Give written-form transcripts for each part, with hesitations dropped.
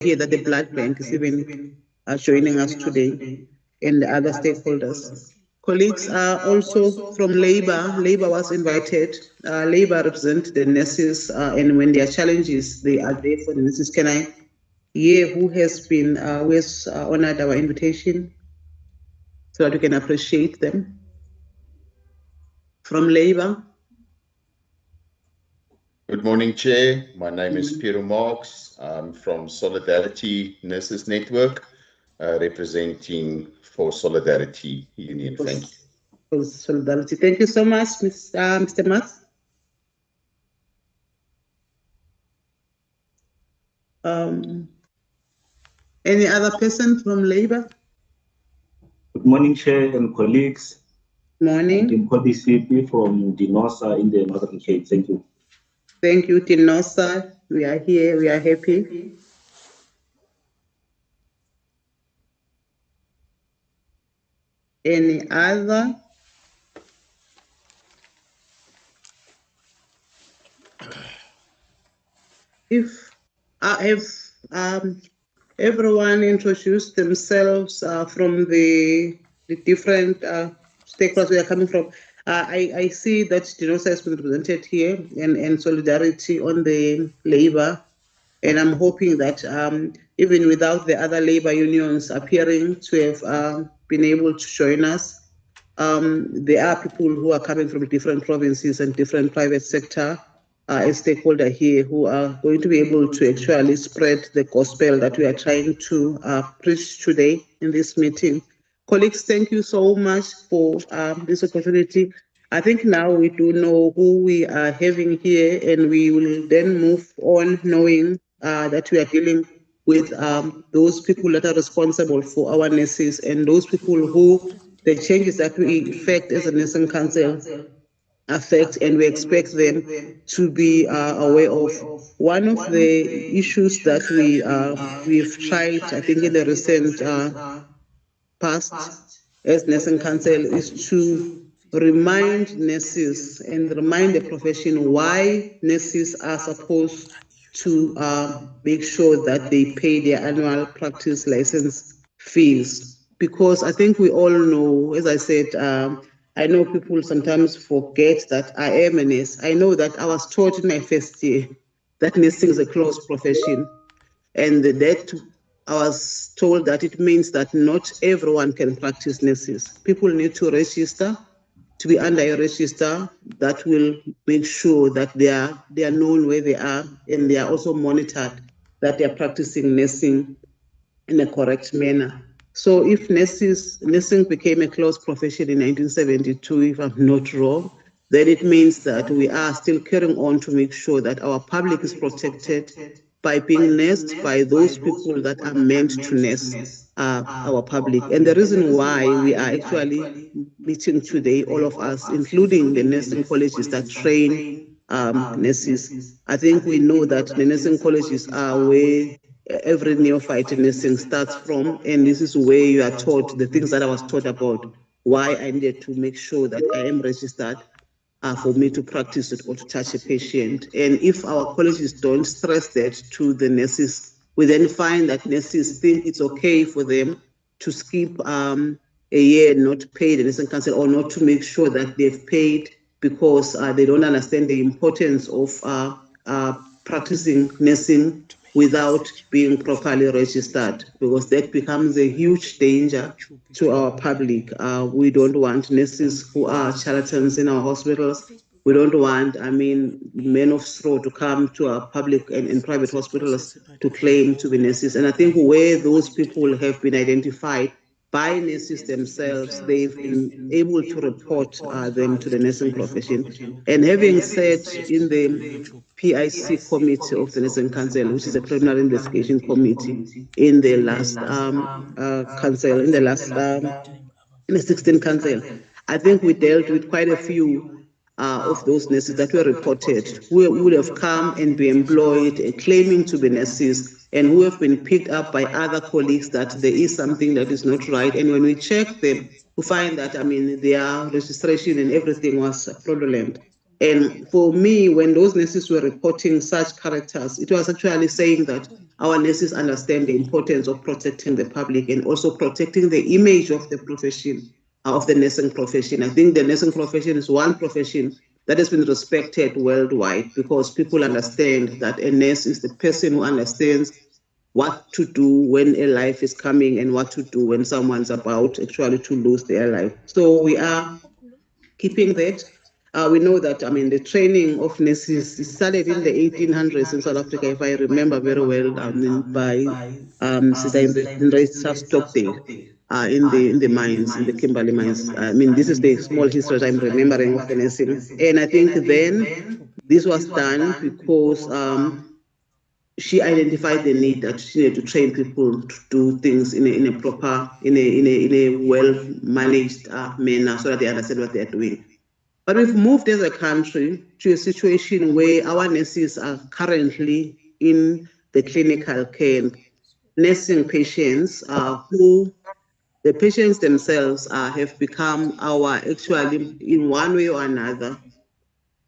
hear that the blood bank is even joining us today, and the other stakeholders. Colleagues are also from Labour. Labour was invited. Labour represent the nurses, and when there are challenges, they are there for the nurses. Can I hear who has honored our invitation so that we can appreciate them? From Labour. Good morning, Chair. My name is Piero Marx. I'm from Solidarity Nurses Network, representing for Solidarity Union. Thank you. For Solidarity. Thank you so much, Mr. Marx. Any other person from Labour? Good morning, Chair and colleagues. Morning. I'm CP from Dinosa in the Northern Cape. Thank you. Thank you, Dinosa. We are here. We are happy. Any other? If I have everyone introduced themselves from the different stakeholders we are coming from. I see that Dinosa has been represented here and Solidarity on the Labour. And I'm hoping that even without the other Labour unions appearing to have been able to join us, there are people who are coming from different provinces and different private sector as stakeholder here who are going to be able to actually spread the gospel that we are trying to preach today in this meeting. Colleagues, thank you so much for this opportunity. I think now we do know who we are having here, and we will then move on knowing that we are dealing with those people that are responsible for our nurses and those people who the changes that we effect as a nursing council affect, and we expect them to be aware of. One of the issues that we've tried, I think, in the recent past as nursing council is to remind nurses and remind the profession why nurses are supposed to make sure that they pay their annual practice license fees. Because I think we all know, as I said, I know people sometimes forget that I am a nurse. I know that I was taught in my first year that nursing is a closed profession. And that I was told that it means that not everyone can practice nurses. People need to register, to be under a register that will make sure that they are known where they are, and they are also monitored that they are practicing nursing in a correct manner. So if nursing became a closed profession in 1972, if I'm not wrong, then it means that we are still carrying on to make sure that our public is protected by being nursed by those people that are meant to nurse our public. And the reason why we are actually meeting today, all of us, including the nursing colleges that train nurses, I think we know that the nursing colleges are where every neophyte in nursing starts from, and this is where you are taught the things that I was taught about why I needed to make sure that I am registered for me to practice it or to touch a patient. And if our colleges don't stress that to the nurses, we then find that nurses think it's okay for them to skip a year and not pay the nursing council, or not to make sure that they've paid because they don't understand the importance of practicing nursing without being properly registered, because that becomes a huge danger to our public. We don't want nurses who are charlatans in our hospitals. We don't want, men of straw to come to our public and private hospitals to claim to be nurses. And I think where those people have been identified by nurses themselves, they've been able to report them to the nursing profession. And having said in the PIC committee of the Nursing Council, which is a preliminary investigation committee, in the last council, in the 16th council, I think we dealt with quite a few of those nurses that were reported, who would have come and be employed claiming to be nurses, and who have been picked up by other colleagues that there is something that is not right. And when we check them, we find that, their registration and everything was fraudulent. And for me, when those nurses were reporting such characters, it was actually saying that our nurses understand the importance of protecting the public and also protecting the image of the profession, of the nursing profession. I think the nursing profession is one profession that has been respected worldwide because people understand that a nurse is the person who understands what to do when a life is coming and what to do when someone's about actually to lose their life. So we are keeping that. We know that, I mean, the training of nurses started in the 1800s in South Africa, if I remember very well, by Sister Indra Stockdale in the mines, in the Kimberley mines. I mean, this is the small history that I'm remembering of the nursing. And I think then this was done because she identified the need that she needed to train people to do things in a proper, in a well managed manner so that they understand what they're doing. But we've moved as a country to a situation where our nurses are currently in the clinical care, nursing patients who the patients themselves have become our actually, in one way or another,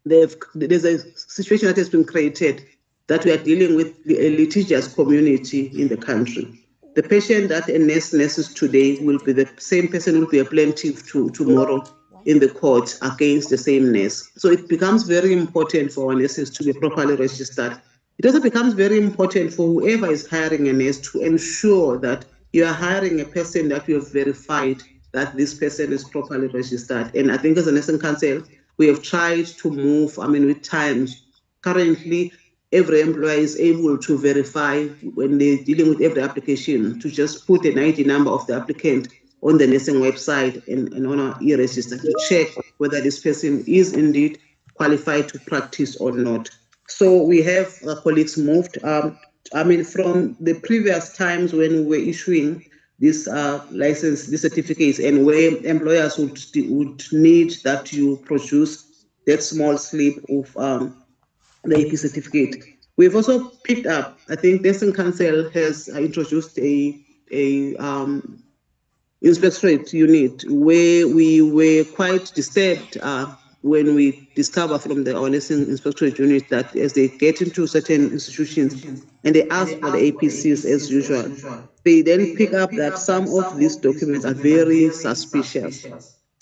there's a situation that has been created that we are dealing with a litigious community in the country. The patient that a nurse nurses today will be the same person who will be a plaintiff tomorrow in the court against the same nurse. So it becomes very important for our nurses to be properly registered. It also becomes very important for whoever is hiring a nurse to ensure that you are hiring a person that you have verified that this person is properly registered. And I think as a nursing council, we have tried to move, I mean, with times. Currently, every employer is able to verify when they're dealing with every application to just put an ID number of the applicant on the nursing website and on our e-register to check whether this person is indeed qualified to practice or not. So we have colleagues moved, I mean, from the previous times when we were issuing these license, these certificates, and where employers would need that you produce that small slip of the AP certificate. We've also picked up, I think Nursing Council has introduced a inspectorate unit where we were quite disturbed when we discover from the our nursing inspectorate unit that as they get into certain institutions and they ask for the APCs as usual, they then pick up that some of these documents are very suspicious.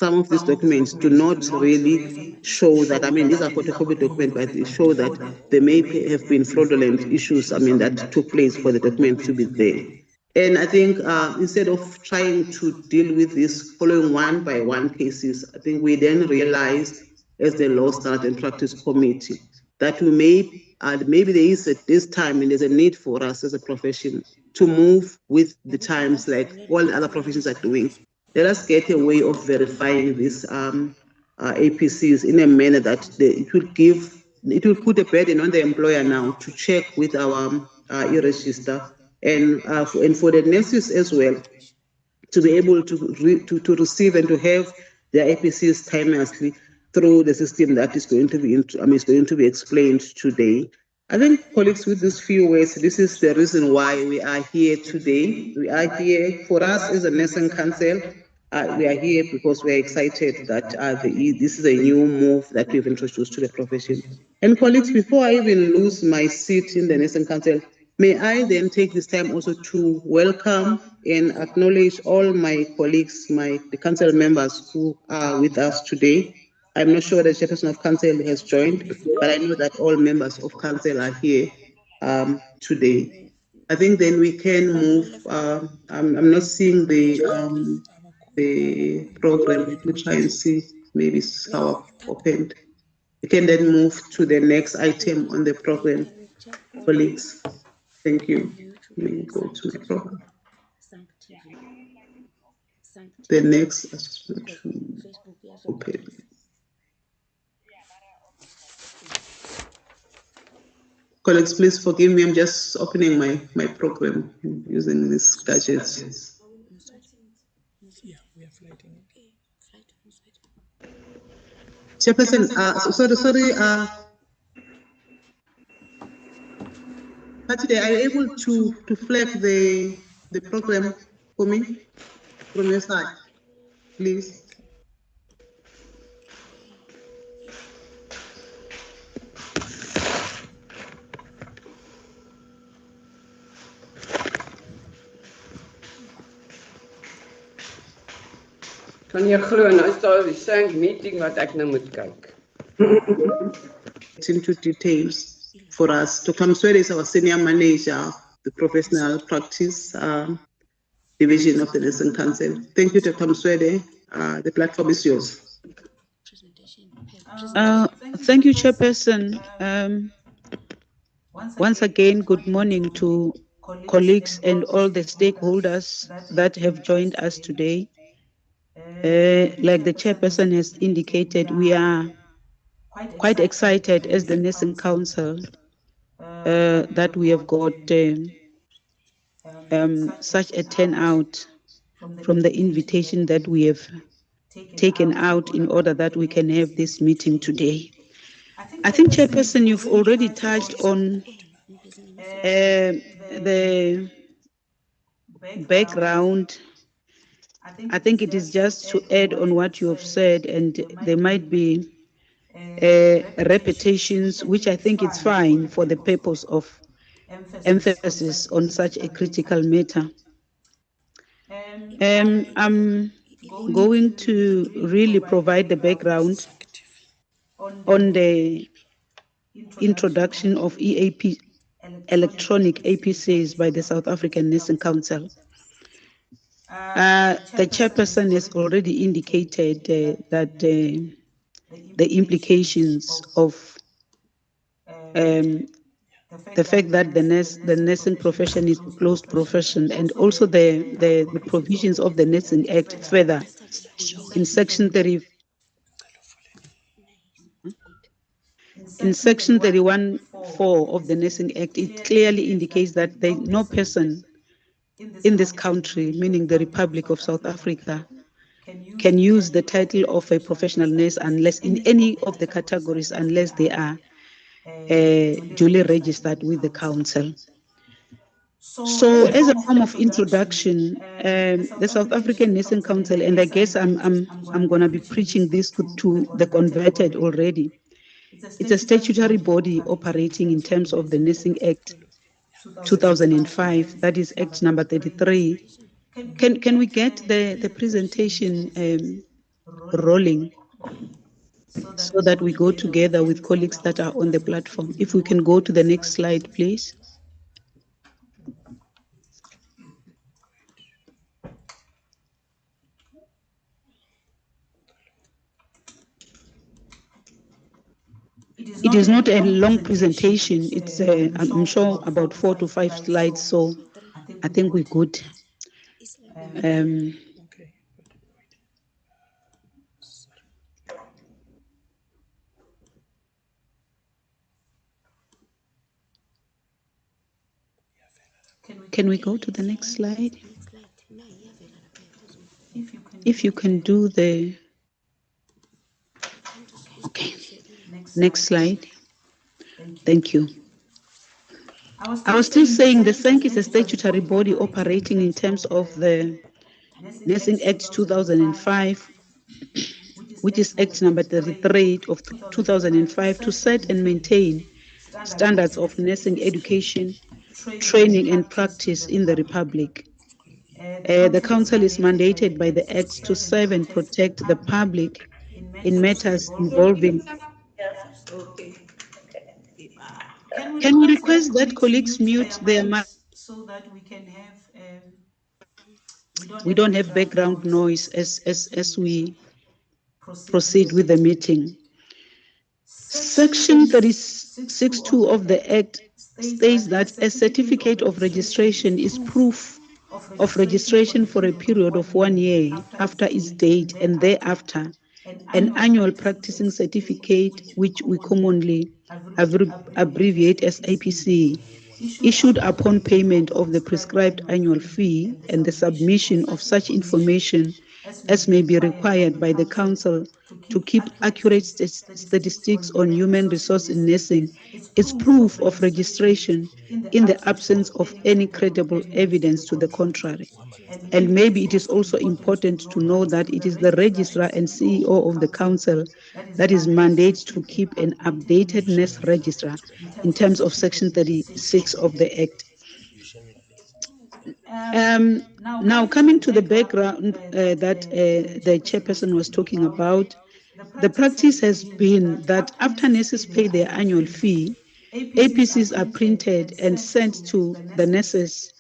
Some of these documents do not really show that, I mean, these are photocopy documents, but they show that there may have been fraudulent issues, I mean, that took place for the document to be there. And I think instead of trying to deal with this following one by one cases, I think we then realized as the Law Standard and Practice Committee that we maybe there is this time and there's a need for us as a profession to move with the times like all the other professions are doing. Let us get a way of verifying these APCs in a manner that it will put a burden on the employer now to check with our e-register and for the nurses as well to be able to receive and to have their APCs timelessly through the system that is going to be is going to be explained today. I think, colleagues, with these few words, this is the reason why we are here today. We are here for us as a nursing council. We are here because we are excited that this is a new move that we've introduced to the profession. And colleagues, before I even lose my seat in the nursing council, may I then take this time also to welcome and acknowledge all my colleagues, the council members who are with us today. I'm not sure the chairperson of council has joined, but I know that all members of council are here today. I think then we can move. I'm not seeing the program. Let me try and see. Maybe it's how I've opened. We can then move to the next item on the program, colleagues. Thank you. Let me go to my program. The next open. Colleagues, please forgive me. I'm just opening my program using these gadgets. Yeah, we are flighting it. Chairperson, sorry. Saturday, are you able to flag the program for me from your side, please? Kan jy glo nou staan die SANC meeting wat ek nou moet kyk. Into details for us. Dr. Mswede is our senior manager, the professional practice division of the Nursing Council. Thank you, Dr. Mswede. The platform is yours. Thank you, Chairperson. Once again, good morning to colleagues and all the stakeholders that have joined us today. Like the Chairperson has indicated, we are quite excited as the Nursing Council that we have got such a turnout from the invitation that we have taken out in order that we can have this meeting today. I think, Chairperson, you've already touched on the background. I think it is just to add on what you have said, and there might be repetitions, which I think it's fine for the purpose of emphasis on such a critical matter. I'm going to really provide the background on the introduction of eAPC, electronic APCs by the South African Nursing Council. The chairperson has already indicated that the implications of the fact that the nursing profession is a closed profession, and also the provisions of the Nursing Act further in Section 30. In Section 31(4) of the Nursing Act, it clearly indicates that no person in this country, meaning the Republic of South Africa, can use the title of a professional nurse unless in any of the categories, unless they are duly registered with the council. So, as a form of introduction, the South African Nursing Council, and I guess I'm going to be preaching this to the converted already. It's a statutory body operating in terms of the Nursing Act 2005, that is Act number 33. Can we get the presentation rolling so that we go together with colleagues that are on the platform? If we can go to the next slide, please. It is not a long presentation. It's, I'm sure, about 4 to 5 slides, so I think we're good. Can we go to the next slide? If you can do the... Okay, next slide. Thank you. I was still saying the SANC is a statutory body operating in terms of the Nursing Act 2005, which is Act number 33 of 2005, to set and maintain standards of nursing education, training and practice in the Republic. The Council is mandated by the Act to serve and protect the public in matters involving... Can we request that colleagues mute their mic so that we can have... we don't have background noise as we proceed with the meeting. Section 36(2) of the Act states that a certificate of registration is proof of registration for a period of 1 year after its date, and thereafter an annual practicing certificate, which we commonly abbreviate as APC, issued upon payment of the prescribed annual fee and the submission of such information as may be required by the Council to keep accurate statistics on human resource in nursing is proof of registration in the absence of any credible evidence to the contrary. And maybe it is also important to know that it is the Registrar and CEO of the Council that is mandated to keep an updated nurse register in terms of Section 36 of the Act. Now, coming to the background that the chairperson was talking about, the practice has been that after nurses pay their annual fee, APCs are printed and sent to the nurses,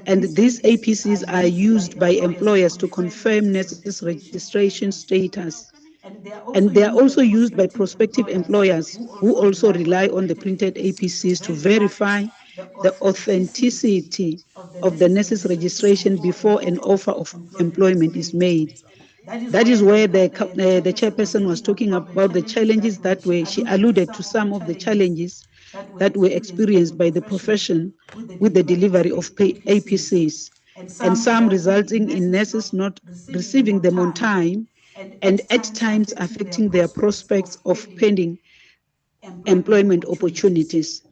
and these APCs are used by employers to confirm nurses' registration status. And they are also used by prospective employers who also rely on the printed APCs to verify the authenticity of the nurse's registration before an offer of employment is made. That is where the chairperson was talking about the challenges that were, she alluded to some of the challenges that were experienced by the profession with the delivery of APCs, and some resulting in nurses not receiving them on time, and at times affecting their prospects of pending employment opportunities.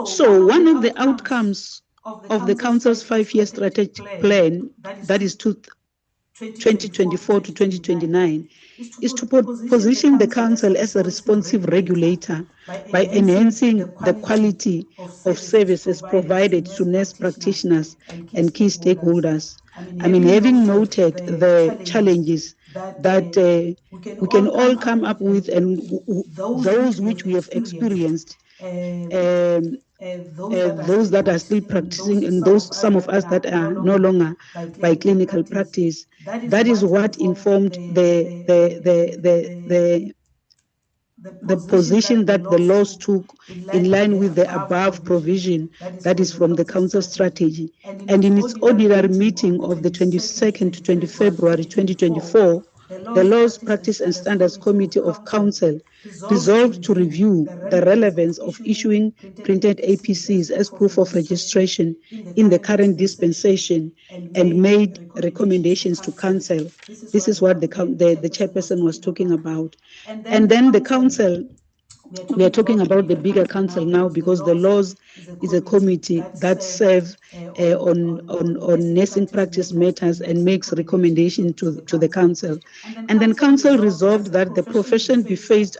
So one of the outcomes of the Council's 5-year strategic plan, that is 2024 to 2029, is to position the Council as a responsive regulator by enhancing the quality of services provided to nurse practitioners and key stakeholders. I mean, having noted the challenges that we can all come up with, and those which we have experienced, those that are still practicing, and those some of us that are no longer by clinical practice, that is what informed the position that the laws took in line with the above provision, that is from the Council strategy. And in its ordinary meeting of the 22nd to 20 February 2024, the Laws, Practice and Standards Committee of Council resolved to review the relevance of issuing printed APCs as proof of registration in the current dispensation and made recommendations to Council. This is what the chairperson was talking about. And then the Council, we are talking about the bigger council now, because the laws is a committee that serves on nursing practice matters and makes recommendation to the council. And then council resolved that the profession be phased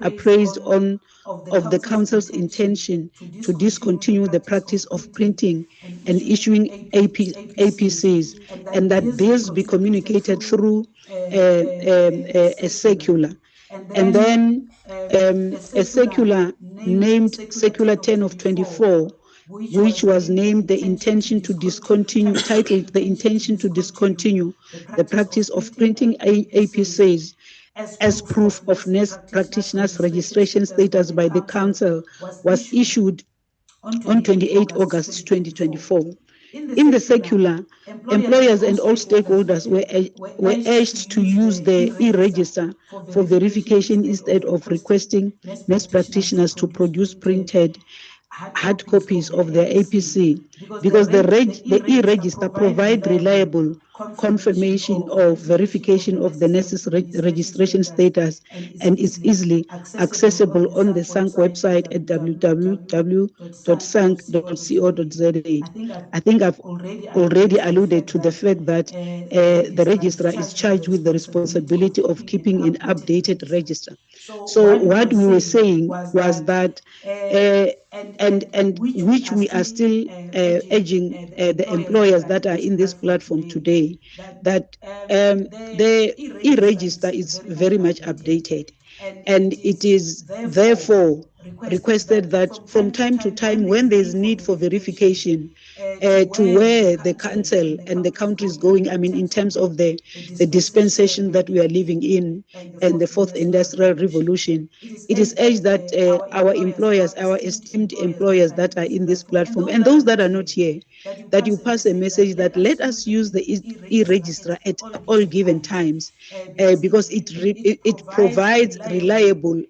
appraised on of the council's intention to discontinue the practice of printing and issuing APCs, and that this be communicated through a circular. And then a circular named Circular 10 of 24, which was named the intention to discontinue, titled the intention to discontinue the practice of printing APCs as proof of nurse practitioners' registration status by the council, was issued on 28 August 2024. In the circular, employers and all stakeholders were urged to use the e-register for verification instead of requesting nurse practitioners to produce printed hard copies of their APC, because the e-register provides reliable confirmation or verification of the nurse's registration status and is easily accessible on the SANC website at www.sanc.co.za. I think I've already alluded to the fact that the registrar is charged with the responsibility of keeping an updated register. So what we were saying was that, and which we are still urging the employers that are in this platform today, that the e-register is very much updated, and it is therefore requested that from time to time, when there is need for verification to where the council and the country is going, I mean, in terms of the dispensation that we are living in and the fourth industrial revolution, it is urged that our employers, our esteemed employers that are in this platform, and those that are not here, that you pass a message that let us use the e-register at all given times, because it provides reliable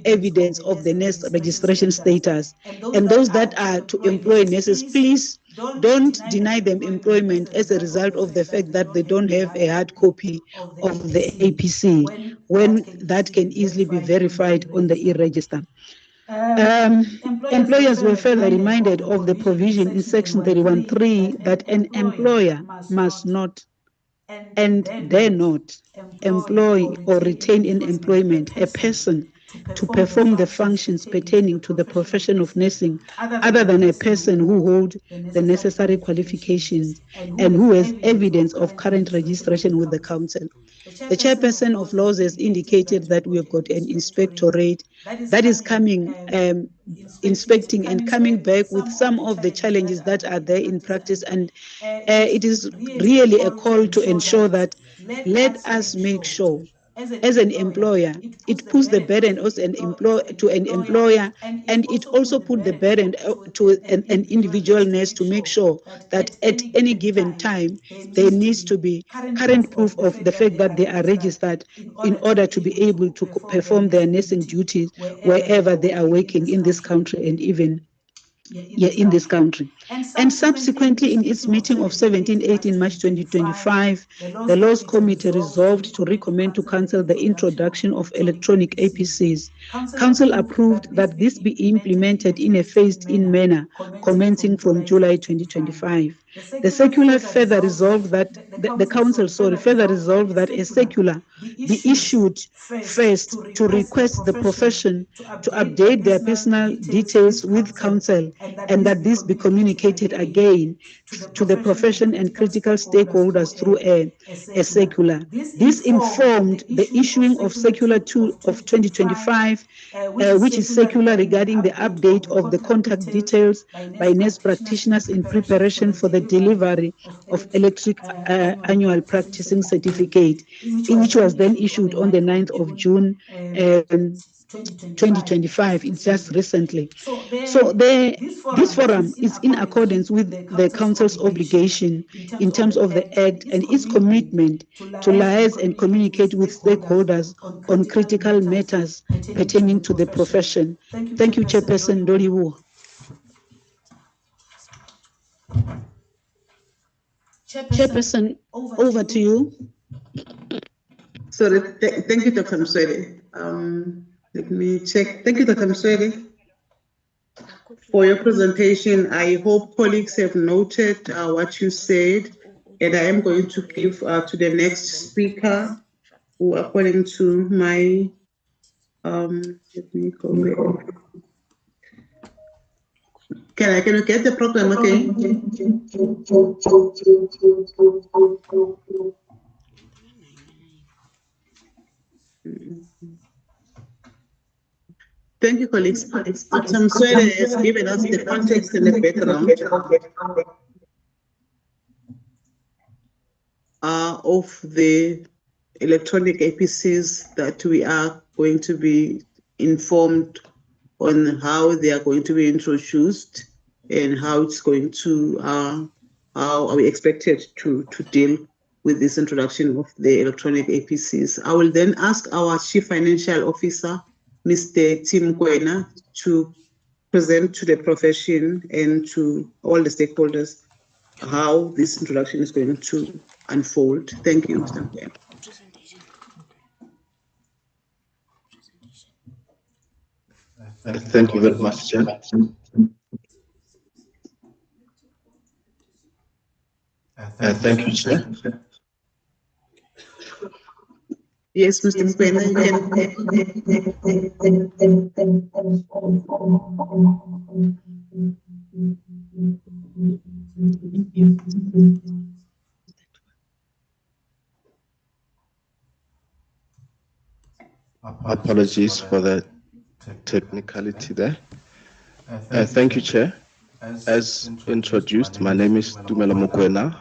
evidence of the nurse registration status. And those that are to employ nurses, please don't deny them employment as a result of the fact that they don't have a hard copy of the APC, when that can easily be verified on the e-register. Employers were further reminded of the provision in Section 31(3) that an employer must not and dare not employ or retain in employment a person to perform the functions pertaining to the profession of nursing other than a person who holds the necessary qualifications and who has evidence of current registration with the council. The chairperson of laws has indicated that we have got an inspectorate that is coming, inspecting and coming back with some of the challenges that are there in practice. And it is really a call to ensure that let us make sure as an employer, it puts the burden to an employer, and it also put the burden to an individual nurse to make sure that at any given time, there needs to be current proof of the fact that they are registered in order to be able to perform their nursing duties wherever they are working in this country and even in this country. And subsequently, in its meeting of 17-18 March 2025, the Laws Committee resolved to recommend to Council the introduction of electronic APCs. Council approved that this be implemented in a phased-in manner, commencing from July 2025. The circular further resolved that the Council further resolved that a circular be issued first to request the profession to update their personal details with Council, and that this be communicated again to the profession and critical stakeholders through a circular. This informed the issuing of Circular 2 of 2025, which is circular regarding the update of the contact details by nurse practitioners in preparation for the delivery of electric annual practicing certificate, which was then issued on the 9th of June 2025. It's just recently. So this forum is in accordance with the Council's obligation in terms of the Act and its commitment to liaise and communicate with stakeholders on critical matters pertaining to the profession. Thank you, Chairperson Doliwu. Chairperson, over to you. Sorry, thank you, Dr. Mswede. Let me check. Thank you, Dr. Mswede, for your presentation. I hope colleagues have noted what you said, and I am going to give to the next speaker, who, according to my, let me go back. Can you get the program again? Thank you, colleagues. Dr. Mswede has given us the context and the background of the electronic APCs that we are going to be informed on how they are going to be introduced and how it's going to, how are we expected to deal with this introduction of the electronic APCs. I will then ask our Chief Financial Officer, Mr. Tim Kwena, to present to the profession and to all the stakeholders how this introduction is going to unfold. Thank you, Mr. Kwena. Thank you very much, Chair. Thank you, Chair. Yes, Mr. Kwena, Apologies for the technicality there. Thank you, Chair. As introduced, my name is Tumelo Mokoena,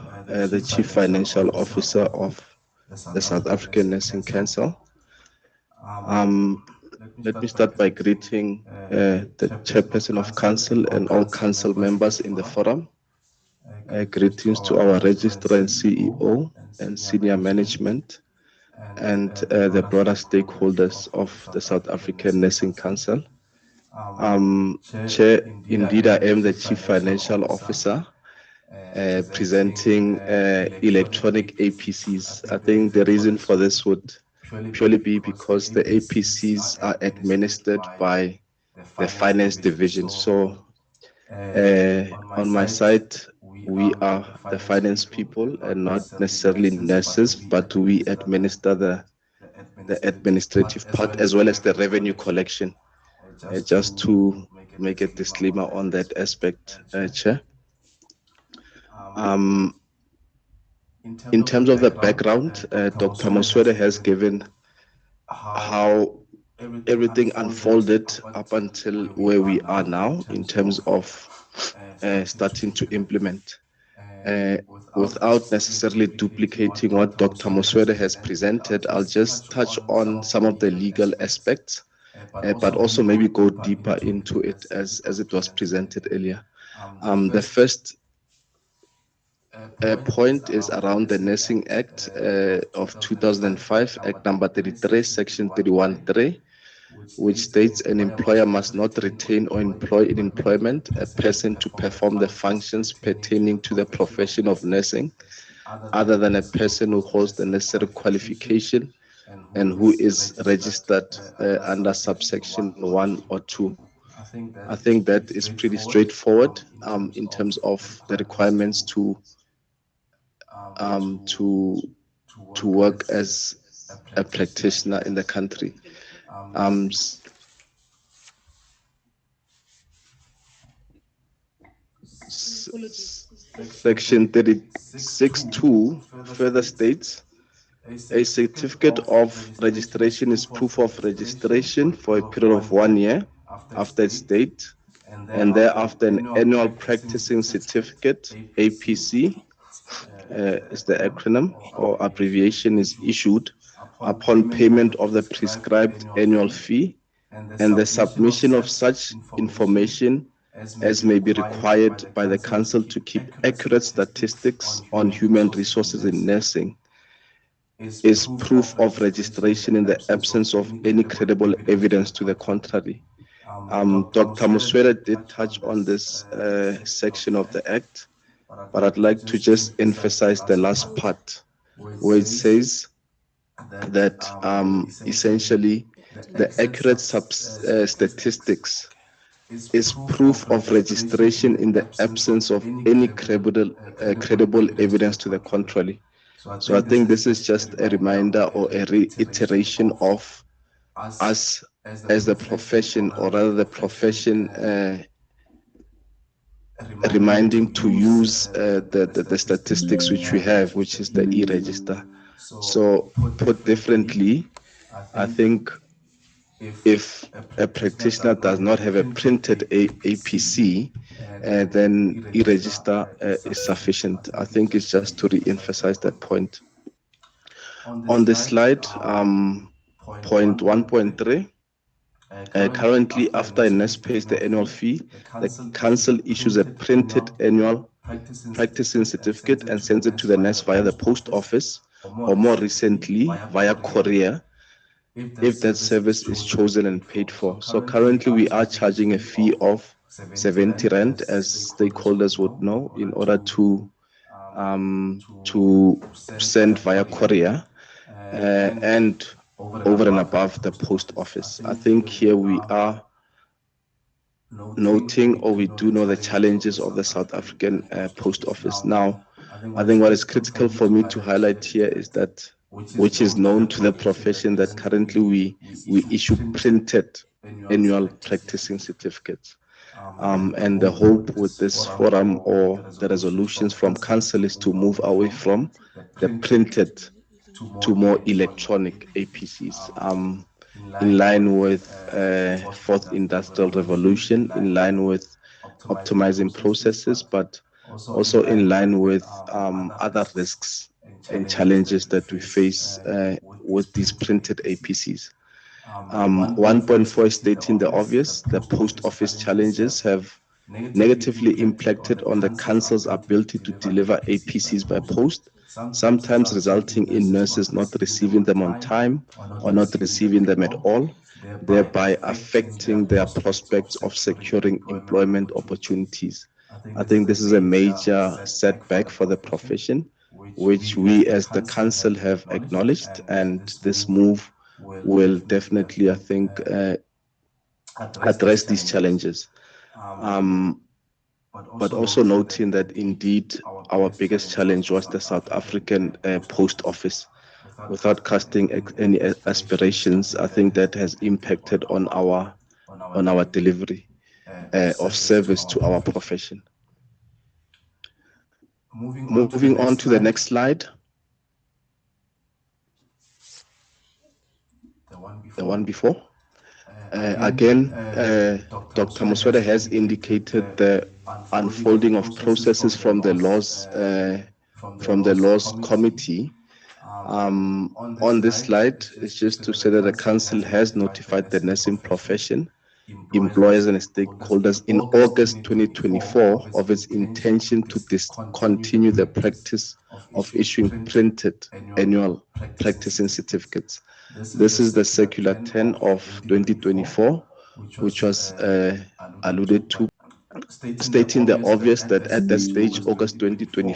the Chief Financial Officer of the South African Nursing Council. Let me start by greeting the Chairperson of Council and all Council members in the forum. Greetings to our Registrar and CEO and senior management and the broader stakeholders of the South African Nursing Council. Chair, indeed, I am the Chief Financial Officer presenting electronic APCs. I think the reason for this would purely be because the APCs are administered by the Finance Division. So on my side, we are the finance people and not necessarily nurses, but we administer the the administrative part, as well as the revenue collection. Just to make a disclaimer on that aspect, Chair. In terms of the background, Dr. Moswede has given how everything unfolded up until where we are now in terms of starting to implement. Without necessarily duplicating what Dr. Moswede has presented, I'll just touch on some of the legal aspects, but also maybe go deeper into it as it was presented earlier. The first point is around the Nursing Act of 2005, Act number 33, Section 31(3), which states an employer must not retain or employ in employment a person to perform the functions pertaining to the profession of nursing, other than a person who holds the necessary qualification and who is registered under subsection 1 or 2. I think that is pretty straightforward in terms of the requirements to work as a practitioner in the country. Section 36(2) further states, a certificate of registration is proof of registration for a period of 1 year after its date, and thereafter an annual practicing certificate, APC, is the acronym or abbreviation, is issued upon payment of the prescribed annual fee and the submission of such information as may be required by the Council to keep accurate statistics on human resources in nursing, is proof of registration in the absence of any credible evidence to the contrary. Dr. Moswede did touch on this section of the Act, but I'd like to just emphasize the last part where it says that essentially the accurate statistics is proof of registration in the absence of any credible evidence to the contrary. So I think this is just a reminder or a reiteration of us as the profession, or rather the profession reminding to use the statistics which we have, which is the e-register. So put differently, I think if a practitioner does not have a printed APC, then e-register is sufficient. I think it's just to re-emphasize that point. On the slide, point 1.3, currently after a nurse pays the annual fee, the Council issues a printed annual practicing certificate and sends it to the nurse via the post office, or more recently via courier, if that service is chosen and paid for. So currently we are charging a fee of 70 Rand, as stakeholders would know, in order to send via courier and over and above the post office. I think here we are noting, or we do know, the challenges of the South African post office. Now, I think what is critical for me to highlight here is that, which is known to the profession, that currently we issue printed annual practicing certificates. And the hope with this forum or the resolutions from Council is to move away from the printed to more electronic APCs, in line with fourth industrial revolution, in line with optimizing processes, but also in line with other risks and challenges that we face with these printed APCs. 1.4 is stating the obvious. The post office challenges have negatively impacted on the Council's ability to deliver APCs by post, sometimes resulting in nurses not receiving them on time or not receiving them at all, thereby affecting their prospects of securing employment opportunities. I think this is a major setback for the profession, which we as the Council have acknowledged, and this move will definitely, I think, address these challenges. But also noting that indeed our biggest challenge was the South African post office. without casting any aspirations, I think that has impacted on our delivery of service to our profession. Moving on to the next slide. The one before. Again, Dr. Muswede has indicated the unfolding of processes from the laws committee. On this slide, it's just to say that the council has notified the nursing profession, employers and stakeholders in August 2024 of its intention to discontinue the practice of issuing printed annual practicing certificates. This is the Circular 10 of 2024, which was alluded to, stating the obvious that at that stage, August 2024,